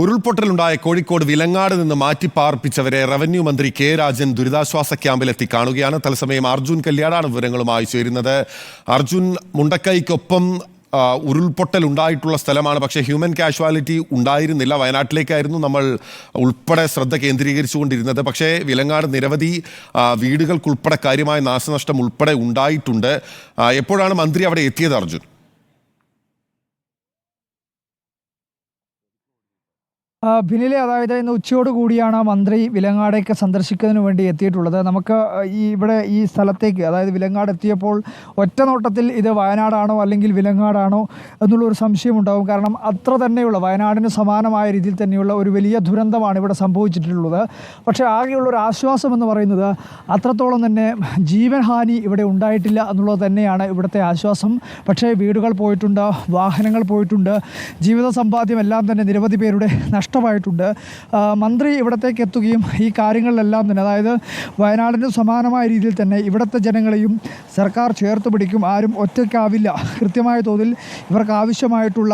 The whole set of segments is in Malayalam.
ഉരുൾപൊട്ടലുണ്ടായ കോഴിക്കോട് വിലങ്ങാട് നിന്ന് മാറ്റിപ്പാർപ്പിച്ചവരെ റവന്യൂ മന്ത്രി കെ രാജൻ ദുരിതാശ്വാസ ക്യാമ്പിലെത്തി കാണുകയാണ്. തത്സമയം അർജുൻ കല്യാടാണ് വിവരങ്ങളുമായി ചേരുന്നത്. അർജുൻ, മുണ്ടക്കൈക്കൊപ്പം ഉരുൾപൊട്ടൽ ഉണ്ടായിട്ടുള്ള സ്ഥലമാണ്, പക്ഷേ ഹ്യൂമൻ കാഷ്വാലിറ്റി ഉണ്ടായിരുന്നില്ല. വയനാട്ടിലേക്കായിരുന്നു നമ്മൾ ഉൾപ്പെടെ ശ്രദ്ധ കേന്ദ്രീകരിച്ചുകൊണ്ടിരുന്നത്. പക്ഷേ വിലങ്ങാട് നിരവധി വീടുകൾക്കുൾപ്പെടെ കാര്യമായ നാശനഷ്ടം ഉൾപ്പെടെ ഉണ്ടായിട്ടുണ്ട്. എപ്പോഴാണ് മന്ത്രി അവിടെ എത്തിയത് അർജുൻ? ബിനിലെ, അതായത് ഇന്ന് ഉച്ചയോട് കൂടിയാണ് മന്ത്രി വിലങ്ങാടേക്ക് സന്ദർശിക്കുന്നതിന് വേണ്ടി എത്തിയിട്ടുള്ളത്. നമുക്ക് ഈ സ്ഥലത്തേക്ക്, അതായത് വിലങ്ങാട് എത്തിയപ്പോൾ ഒറ്റ നോട്ടത്തിൽ ഇത് വയനാടാണോ അല്ലെങ്കിൽ വിലങ്ങാടാണോ എന്നുള്ളൊരു സംശയമുണ്ടാകും. കാരണം അത്ര തന്നെയുള്ള വയനാടിന് സമാനമായ രീതിയിൽ തന്നെയുള്ള ഒരു വലിയ ദുരന്തമാണ് ഇവിടെ സംഭവിച്ചിട്ടുള്ളത്. പക്ഷേ ആകെയുള്ളൊരു ആശ്വാസം എന്ന് പറയുന്നത് അത്രത്തോളം തന്നെ ജീവൻഹാനി ഇവിടെ ഉണ്ടായിട്ടില്ല എന്നുള്ളത് തന്നെയാണ് ഇവിടുത്തെ ആശ്വാസം. പക്ഷേ വീടുകൾ പോയിട്ടുണ്ട്, വാഹനങ്ങൾ പോയിട്ടുണ്ട്, ജീവിത സമ്പാദ്യം എല്ലാം തന്നെ നിരവധി പേരുടെ നഷ്ടമായിട്ടുണ്ട്. മന്ത്രി ഇവിടത്തേക്ക് എത്തുകയും ഈ കാര്യങ്ങളിലെല്ലാം തന്നെ, അതായത് വയനാടിന് സമാനമായ രീതിയിൽ തന്നെ ഇവിടുത്തെ ജനങ്ങളെയും സർക്കാർ ചേർത്ത് പിടിക്കും, ആരും ഒറ്റയ്ക്കാവില്ല, കൃത്യമായ തോതിൽ ഇവർക്ക് ആവശ്യമായിട്ടുള്ള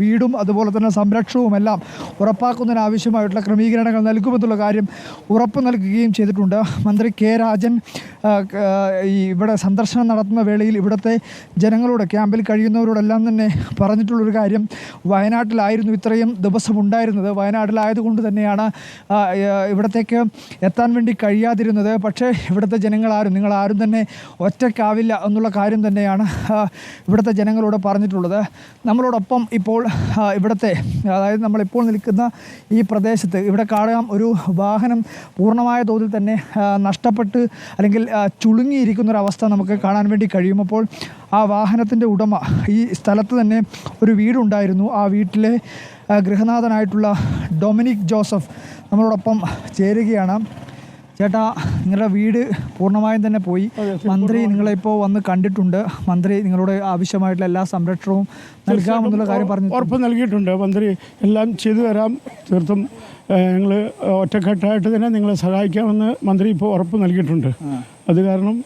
വീടും അതുപോലെ തന്നെ സംരക്ഷണവും എല്ലാം ഉറപ്പാക്കുന്നതിനാവശ്യമായിട്ടുള്ള ക്രമീകരണങ്ങൾ നൽകുമെന്നുള്ള കാര്യം ഉറപ്പ് നൽകുകയും ചെയ്തിട്ടുണ്ട്. മന്ത്രി കെ രാജൻ ഇവിടെ സന്ദർശനം നടത്തുന്ന വേളയിൽ ഇവിടുത്തെ ജനങ്ങളോട്, ക്യാമ്പിൽ കഴിയുന്നവരോടെല്ലാം തന്നെ പറഞ്ഞിട്ടുള്ളൊരു കാര്യം, വയനാട്ടിലായിരുന്നു ഇത്രയും ദിവസം ഉണ്ടായിരുന്നത്, വയനാട്ടിലായതുകൊണ്ട് തന്നെയാണ് ഇവിടത്തേക്ക് എത്താൻ വേണ്ടി കഴിയാതിരുന്നത്. പക്ഷേ ഇവിടുത്തെ നിങ്ങളാരും തന്നെ ഒറ്റയ്ക്കാവില്ല എന്നുള്ള കാര്യം തന്നെയാണ് ഇവിടുത്തെ ജനങ്ങളോട് പറഞ്ഞിട്ടുള്ളത്. നമ്മളോടൊപ്പം ഇപ്പോൾ ഇവിടുത്തെ, അതായത് നമ്മളിപ്പോൾ നിൽക്കുന്ന ഈ പ്രദേശത്ത് ഇവിടെ കാണാം, ഒരു വാഹനം പൂർണ്ണമായ തോതിൽ തന്നെ നഷ്ടപ്പെട്ട് അല്ലെങ്കിൽ ചുളുങ്ങിയിരിക്കുന്നൊരവസ്ഥ നമുക്ക് കാണാൻ വേണ്ടി കഴിയും. അപ്പോൾ ആ വാഹനത്തിൻ്റെ ഉടമ, ഈ സ്ഥലത്ത് തന്നെ ഒരു വീടുണ്ടായിരുന്നു, ആ വീട്ടിലെ ഗൃഹനാഥനായിട്ടുള്ള ഡൊമിനിക് ജോസഫ് നമ്മളോടൊപ്പം ചേരുകയാണ്. ചേട്ടാ, നിങ്ങളുടെ വീട് പൂർണ്ണമായും തന്നെ പോയി. മന്ത്രി നിങ്ങളിപ്പോൾ വന്ന് കണ്ടിട്ടുണ്ട്. മന്ത്രി നിങ്ങളോട് ആവശ്യമായിട്ടുള്ള എല്ലാ സംരക്ഷണവും നൽകാമെന്നുള്ള കാര്യം പറഞ്ഞു, ഉറപ്പ് നൽകിയിട്ടുണ്ട്. മന്ത്രി എല്ലാം ചെയ്തു തരാം, തീർത്തും ഞങ്ങൾ ഒറ്റക്കെട്ടായിട്ട് തന്നെ നിങ്ങളെ സഹായിക്കാമെന്ന് മന്ത്രി ഇപ്പോൾ ഉറപ്പ് നൽകിയിട്ടുണ്ട്. അത് കാരണം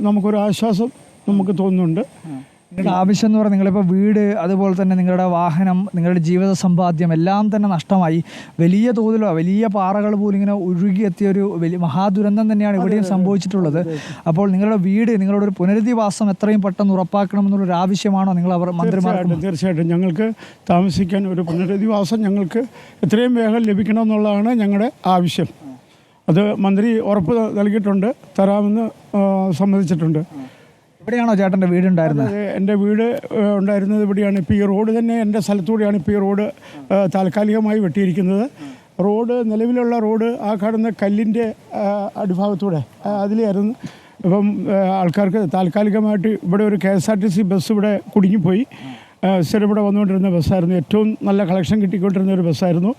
നമുക്കൊരു ആശ്വാസം നമുക്ക് തോന്നുന്നുണ്ട്. നിങ്ങളുടെ ആവശ്യം എന്ന് പറഞ്ഞാൽ, നിങ്ങളിപ്പോൾ വീട്, അതുപോലെ തന്നെ നിങ്ങളുടെ വാഹനം, നിങ്ങളുടെ ജീവിത സമ്പാദ്യം എല്ലാം തന്നെ നഷ്ടമായി. വലിയ തോതിലോ വലിയ പാറകൾ പോലും ഇങ്ങനെ ഒഴുകിയെത്തിയ ഒരു വലിയ മഹാദുരന്തം തന്നെയാണ് ഇവിടെയും സംഭവിച്ചിട്ടുള്ളത്. അപ്പോൾ നിങ്ങളുടെ വീട്, നിങ്ങളുടെ ഒരു പുനരധിവാസം എത്രയും പെട്ടെന്ന് ഉറപ്പാക്കണം എന്നുള്ളൊരു ആവശ്യമാണോ നിങ്ങൾ മന്ത്രിമാർക്ക്? തീർച്ചയായിട്ടും ഞങ്ങൾക്ക് താമസിക്കാൻ ഒരു പുനരധിവാസം ഞങ്ങൾക്ക് എത്രയും വേഗം ലഭിക്കണമെന്നുള്ളതാണ് ഞങ്ങളുടെ ആവശ്യം. അത് മന്ത്രി ഉറപ്പ് നൽകിയിട്ടുണ്ട്, തരാമെന്ന് സമ്മതിച്ചിട്ടുണ്ട്. ഇവിടെയാണോ ചേട്ടൻ്റെ വീടുണ്ടായിരുന്നത്? എൻ്റെ വീട് ഉണ്ടായിരുന്നത് ഇവിടെയാണ്. ഇപ്പോൾ ഈ റോഡ് തന്നെ എൻ്റെ സ്ഥലത്തൂടെയാണ് ഇപ്പോൾ ഈ റോഡ് താൽക്കാലികമായി വെട്ടിയിരിക്കുന്നത്. റോഡ്, നിലവിലുള്ള റോഡ് ആ കാണുന്ന കല്ലിൻ്റെ അടിഭാഗത്തൂടെ അതിലായിരുന്നു. ഇപ്പം ആൾക്കാർക്ക് താൽക്കാലികമായിട്ട് ഇവിടെ ഒരു KSRTC ബസ് ഇവിടെ കുടുങ്ങിപ്പോയി. സ്ഥിരം ഇവിടെ വന്നുകൊണ്ടിരുന്ന ബസ്സായിരുന്നു, ഏറ്റവും നല്ല കളക്ഷൻ കിട്ടിക്കൊണ്ടിരുന്ന ഒരു ബസ്സായിരുന്നു.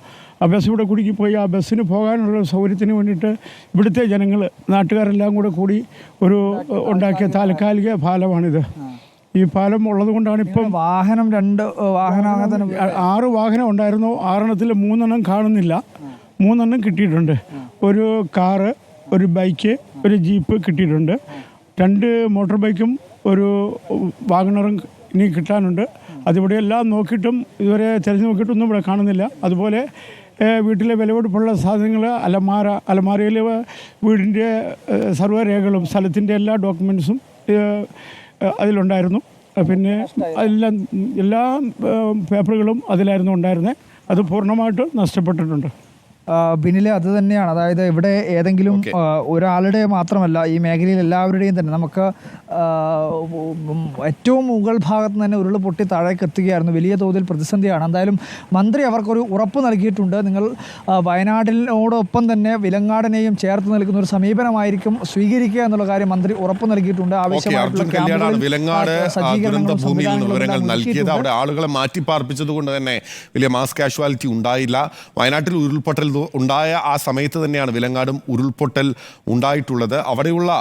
ആ ബസ് ഇവിടെ കുടുങ്ങിപ്പോയി. ആ ബസ്സിന് പോകാനുള്ള സൗകര്യത്തിന് വേണ്ടിയിട്ട് ഇവിടുത്തെ ജനങ്ങൾ, നാട്ടുകാരെല്ലാം കൂടി ഒരു ഉണ്ടാക്കിയ താൽക്കാലിക പാലമാണിത്. ഈ പാലം ഉള്ളത് കൊണ്ടാണ് ഇപ്പം 6 വാഹനം ഉണ്ടായിരുന്നു. 6എണ്ണത്തിൽ 3 കാണുന്നില്ല, 3 കിട്ടിയിട്ടുണ്ട്. ഒരു കാറ്, ഒരു ബൈക്ക്, ഒരു ജീപ്പ് കിട്ടിയിട്ടുണ്ട്. 2 മോട്ടോർ ബൈക്കും ഒരു വാഗണറും ഇനി കിട്ടാനുണ്ട്. അതിവിടെ എല്ലാം നോക്കിയിട്ടും ഇതുവരെ തിരഞ്ഞു നോക്കിയിട്ടൊന്നും ഇവിടെ കാണുന്നില്ല. അതുപോലെ വീട്ടിലെ വിലപിടിപ്പുള്ള സാധനങ്ങൾ, അലമാരയിൽ വീടിൻ്റെ സർവ്വരേഖകളും സ്ഥലത്തിൻ്റെ എല്ലാ ഡോക്യുമെൻറ്റ്സും അതിലുണ്ടായിരുന്നു. പിന്നെ എല്ലാ പേപ്പറുകളും അതിലായിരുന്നു ഉണ്ടായിരുന്നത്. അത് പൂർണ്ണമായിട്ട് നഷ്ടപ്പെട്ടിട്ടുണ്ട്. ബിനിലെ, അത് തന്നെയാണ്. അതായത് ഇവിടെ ഏതെങ്കിലും ഒരാളുടെ മാത്രമല്ല, ഈ മേഖലയിൽ എല്ലാവരുടെയും തന്നെ നമുക്ക് ഏറ്റവും മുകൾ ഭാഗത്ത് തന്നെ ഉരുൾ പൊട്ടി താഴേക്ക് എത്തുകയായിരുന്നു. വലിയ തോതിൽ പ്രതിസന്ധിയാണ്. എന്തായാലും മന്ത്രി അവർക്കൊരു ഉറപ്പ് നൽകിയിട്ടുണ്ട്. നിങ്ങൾ വയനാടിനോടൊപ്പം തന്നെ വിലങ്ങാടിനെയും ചേർത്ത് നൽകുന്ന ഒരു സമീപനമായിരിക്കും സ്വീകരിക്കുക എന്നുള്ള കാര്യം മന്ത്രി ഉറപ്പ് നൽകിയിട്ടുണ്ട്. അവിടെ ആളുകളെ മാറ്റിപ്പാർപ്പിച്ചത് കൊണ്ട് തന്നെ വലിയ മാസ് കാഷ്വാലിറ്റി ഉണ്ടായില്ല. വയനാട്ടിൽ ഉരുൾപൊട്ടൽ ഉണ്ടായ ആ സമയത്ത് തന്നെയാണ് വിലങ്ങാടും ഉരുൾപൊട്ടൽ ഉണ്ടായിട്ടുള്ളത്. അവിടെയുള്ള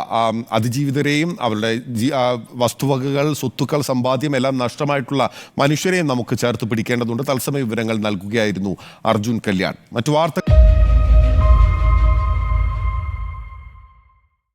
അതിജീവിതരെയും അവരുടെ വസ്തുവകകൾ, സ്വത്തുക്കൾ, സമ്പാദ്യം എല്ലാം നഷ്ടമായിട്ടുള്ള മനുഷ്യരെയും നമുക്ക് ചേർത്ത് പിടിക്കേണ്ടതുണ്ട്. തത്സമയ വിവരങ്ങൾ നൽകുകയായിരുന്നു അർജുൻ കല്യാൺ. മറ്റു വാർത്ത